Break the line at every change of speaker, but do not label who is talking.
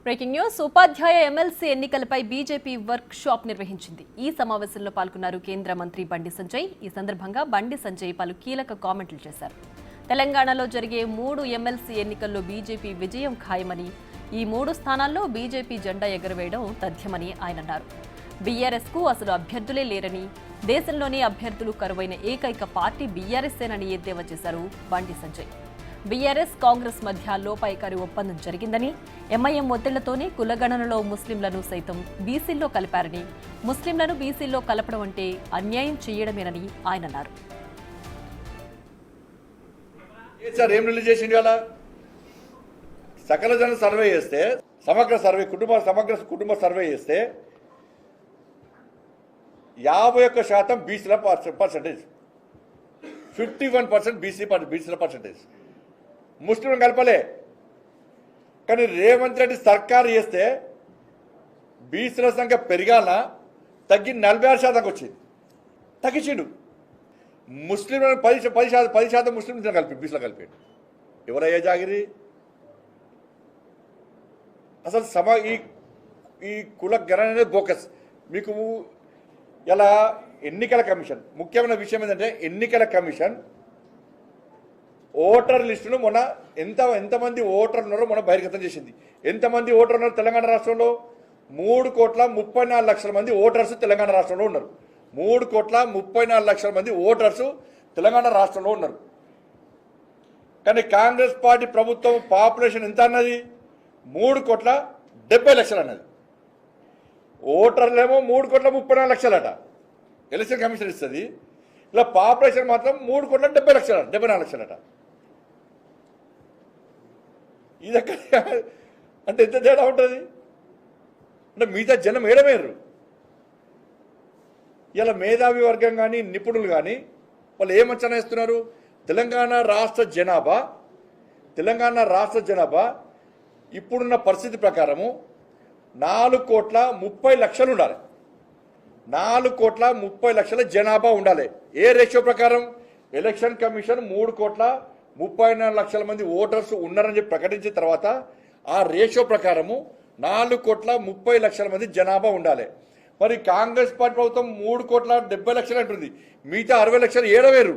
Breaking news ఉపాధ్యాయ MLC ఎన్నికలపై BJP work shop నిర్వహించింది. ఈ సమావేశంలో పాల్గొన్నారు కేంద్ర మంత్రి బండి సంజయ్. ఈ సందర్భంగా బండి సంజయ్ పలు కీలక కామెంట్లు చేశారు. తెలంగాణలో జరిగే 3 ఎమ్మెల్సీ ఎన్నికల్లో బీజేపీ విజయం ఖాయమని, ఈ 3 స్థానాల్లో బీజేపీ జెండా ఎగురవేయడం తథ్యమని ఆయన అన్నారు. బీఆర్ఎస్కు అసలు అభ్యర్థులే లేరని, దేశంలోనే అభ్యర్థులు కరువైన ఏకైక పార్టీ బీఆర్ఎస్సేనని ఎద్దేవా చేశారు బండి సంజయ్. బీఆర్ఎస్ కాంగ్రెస్ మధ్య లోపాయికారి ఒప్పందం జరిగిందని, ఎంఐఎం ఒత్తిళ్లతోనే కులగణనలో ముస్లింలను సైతం బీసీల్లో కలిపారని, ముస్లింలను బీసీల్లో కలపడం అంటే అన్యాయం చేయడమేనని ఆయన అన్నారు.
ఏం రిలీజ్ చేసింది అలా సకల జన సర్వే చేస్తే, సమగ్ర సర్వే కుటుంబ సర్వే చేస్తే 51% బీసీల పర్సెంటేజ్, 51% బీసీల పర్సెంటేజ్. ముస్లింలు కలపలే. కానీ రేవంత్ రెడ్డి సర్కారు చేస్తే బీసీల సంఖ్య పెరిగాల తగ్గి 46% వచ్చింది, తగ్గించిండు. ముస్లింలను 10% ముస్లింలు కలిపి బీసీలో కలిపాడు. ఎవరయ్యా జాగిరి? అసలు ఈ కుల గణన అనేది బోకస్. మీకు ఇలా ఎన్నికల కమిషన్ ముఖ్యమైన విషయం ఏంటంటే, ఎన్నికల కమిషన్ ఓటర్ లిస్టును మొన్న ఎంతమంది ఓటర్లు ఉన్నారో మొన్న బహిర్గతం చేసింది. ఎంతమంది ఓటర్ ఉన్నారు తెలంగాణ రాష్ట్రంలో? 3,34,00,000 మంది ఓటర్స్ తెలంగాణ రాష్ట్రంలో ఉన్నారు. 3,34,00,000 మంది ఓటర్స్ తెలంగాణ రాష్ట్రంలో ఉన్నారు. కానీ కాంగ్రెస్ పార్టీ ప్రభుత్వం పాపులేషన్ ఎంత అన్నది? 3,70,00,000 అన్నది. ఓటర్లేమో 3,34,00,000 అట. ఎలక్షన్ కమిషన్ ఇస్తుంది. ఇలా పాపులేషన్ మాత్రం 3,70,00,000 అట. ఇది ఎక్కడ అంటే ఎంత తేడా ఉంటుంది? అంటే మిగతా జనం ఏడమేరు. ఇలా మేధావి వర్గం కానీ నిపుణులు కానీ వాళ్ళు ఏం అంచనా వేస్తున్నారు? తెలంగాణ రాష్ట్ర జనాభా ఇప్పుడున్న పరిస్థితి ప్రకారము 4,30,00,000 ఉండాలి. 4,30,00,000 జనాభా ఉండాలి. ఏ రేషియో ప్రకారం? ఎలక్షన్ కమిషన్ 3,34,00,000 మంది ఓటర్స్ ఉన్నారని చెప్పి ప్రకటించిన తర్వాత ఆ రేషియో ప్రకారము 4,30,00,000 మంది జనాభా ఉండాలి. మరి కాంగ్రెస్ పార్టీ ప్రభుత్వం 3,70,00,000 అంటుంది. మిగతా 60,00,000 ఏడవేరు.